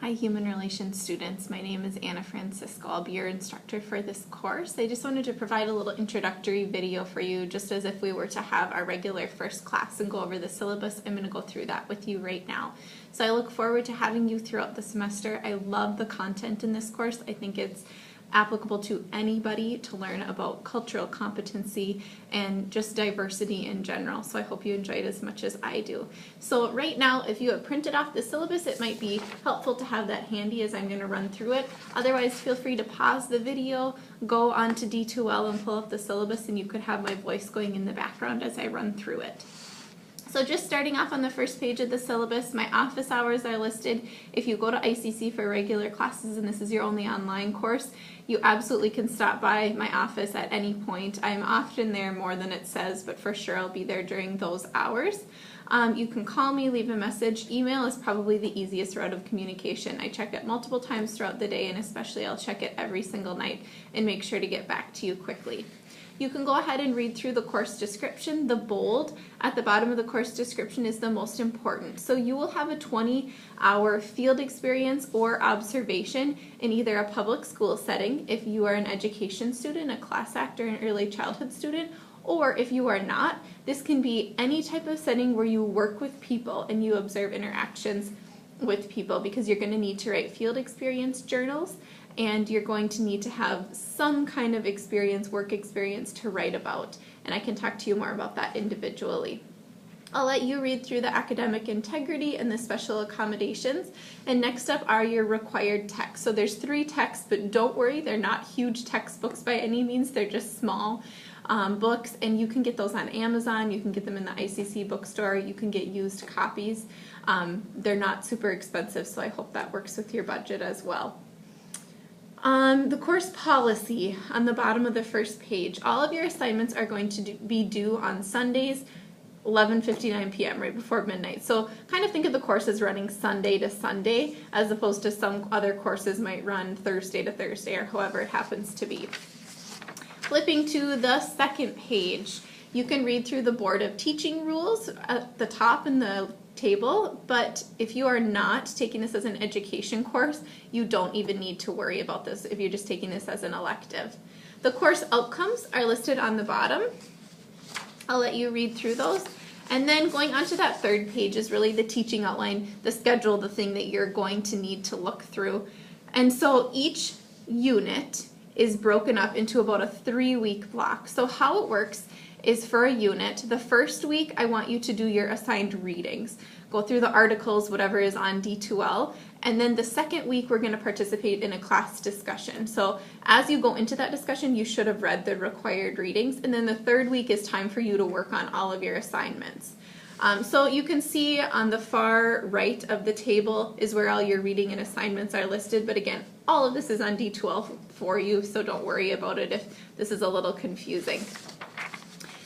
Hi, Human Relations students. My name is Anna Francisco. I'll be your instructor for this course. I just wanted to provide a little introductory video for you, just as if we were to have our regular first class and go over the syllabus. I'm going to go through that with you right now. So I look forward to having you throughout the semester. I love the content in this course. I think it's applicable to anybody to learn about cultural competency and just diversity in general. So I hope you enjoy it as much as I do. So right now, if you have printed off the syllabus, it might be helpful to have that handy as I'm going to run through it. Otherwise, feel free to pause the video, go on to D2L and pull up the syllabus, and you could have my voice going in the background as I run through it. So just starting off on the first page of the syllabus, my office hours are listed. If you go to ICC for regular classes and this is your only online course, you absolutely can stop by my office at any point. I'm often there more than it says, but for sure I'll be there during those hours. You can call me, leave a message. Email is probably the easiest route of communication. I check it multiple times throughout the day, and especially I'll check it every single night and make sure to get back to you quickly. You can go ahead and read through the course description. The bold at the bottom of the course description is the most important. So you will have a 20-hour field experience or observation in either a public school setting, if you are an education student, a class act, or an early childhood student, or if you are not, this can be any type of setting where you work with people and you observe interactions with people, because you're going to need to write field experience journals and you're going to need to have some kind of experience, work experience to write about. And I can talk to you more about that individually. I'll let you read through the academic integrity and the special accommodations. And next up are your required texts. So there's 3 texts, but don't worry, they're not huge textbooks by any means. They're just small books, and you can get those on Amazon. You can get them in the ICC bookstore. You can get used copies. They're not super expensive, so I hope that works with your budget as well. The course policy on the bottom of the first page. All of your assignments are going to be due on Sundays, 11:59 p.m., right before midnight. So kind of think of the course as running Sunday to Sunday, as opposed to some other courses might run Thursday to Thursday, or however it happens to be. Flipping to the second page, you can read through the Board of Teaching rules at the top in the table, but if you are not taking this as an education course, you don't even need to worry about this if you're just taking this as an elective. The course outcomes are listed on the bottom. I'll let you read through those. And then going on to that third page is really the teaching outline, the schedule, the thing that you're going to need to look through. And so each unit is broken up into about a 3-week block. So how it works is, for a unit, the first week I want you to do your assigned readings. Go through the articles, whatever is on D2L, and then the second week we're going to participate in a class discussion. So as you go into that discussion, you should have read the required readings, and then the third week is time for you to work on all of your assignments. So you can see on the far right of the table is where all your reading and assignments are listed, but again, all of this is on D2L for you, so don't worry about it if this is a little confusing.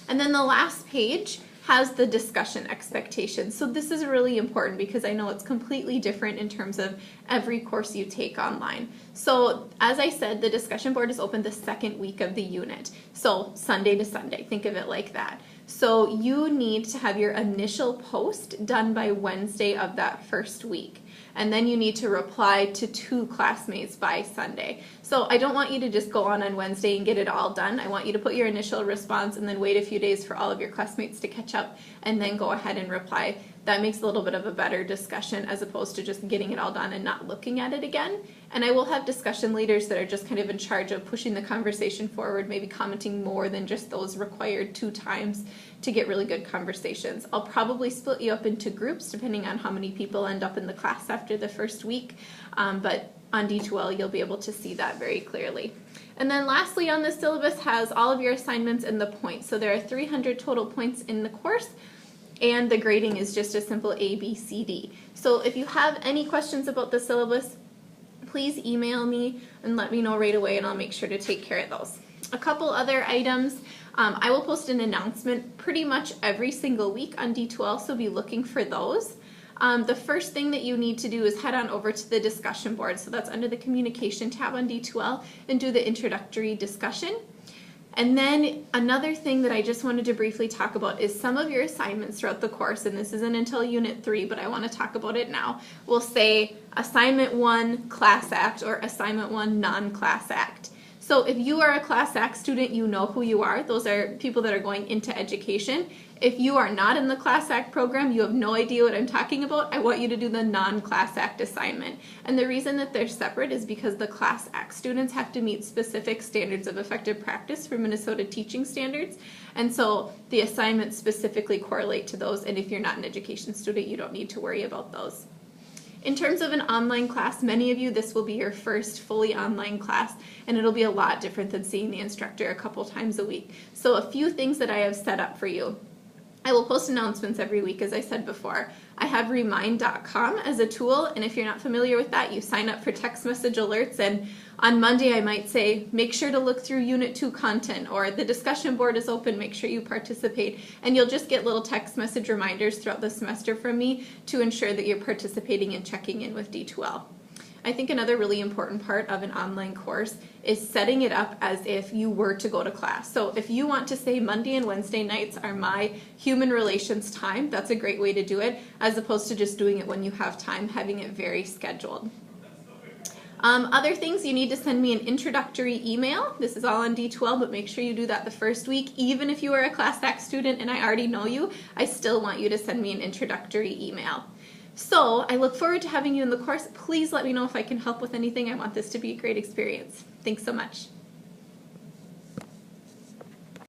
And then the last page has the discussion expectations. So this is really important because I know it's completely different in terms of every course you take online. So as I said, the discussion board is open the second week of the unit. So Sunday to Sunday, think of it like that. So you need to have your initial post done by Wednesday of that first week. And then you need to reply to 2 classmates by Sunday. So I don't want you to just go on Wednesday and get it all done. I want you to put your initial response and then wait a few days for all of your classmates to catch up and then go ahead and reply. That makes a little bit of a better discussion as opposed to just getting it all done and not looking at it again. And I will have discussion leaders that are just kind of in charge of pushing the conversation forward, maybe commenting more than just those required 2 times to get really good conversations. I'll probably split you up into groups depending on how many people end up in the class after the first week, but on D2L you'll be able to see that very clearly. And then lastly on the syllabus has all of your assignments and the points. So there are 300 total points in the course, and the grading is just a simple A, B, C, D. So if you have any questions about the syllabus, please email me and let me know right away, and I'll make sure to take care of those. A couple other items. I will post an announcement pretty much every single week on D2L, so be looking for those. The first thing that you need to do is head on over to the discussion board. So that's under the communication tab on D2L, and do the introductory discussion. And then another thing that I just wanted to briefly talk about is some of your assignments throughout the course, and this isn't until Unit 3, but I want to talk about it now, will say Assignment 1 Class Act or Assignment 1 Non-Class Act. So if you are a Class Act student, you know who you are. Those are people that are going into education. If you are not in the Class Act program, you have no idea what I'm talking about, I want you to do the non-Class Act assignment. And the reason that they're separate is because the Class Act students have to meet specific standards of effective practice for Minnesota teaching standards. And so the assignments specifically correlate to those. And if you're not an education student, you don't need to worry about those. In terms of an online class, many of you, this will be your first fully online class, and it'll be a lot different than seeing the instructor a couple times a week. So a few things that I have set up for you. I will post announcements every week, as I said before. I have remind.com as a tool, and if you're not familiar with that, you sign up for text message alerts, and on Monday I might say, make sure to look through Unit 2 content, or the discussion board is open, make sure you participate, and you'll just get little text message reminders throughout the semester from me to ensure that you're participating and checking in with D2L. I think another really important part of an online course is setting it up as if you were to go to class. So if you want to say Monday and Wednesday nights are my human relations time, that's a great way to do it, as opposed to just doing it when you have time, having it very scheduled. Other things, you need to send me an introductory email. This is all on D2L, but make sure you do that the first week. Even if you are a Class Act student and I already know you, I still want you to send me an introductory email. So I look forward to having you in the course. Please let me know if I can help with anything. I want this to be a great experience. Thanks so much.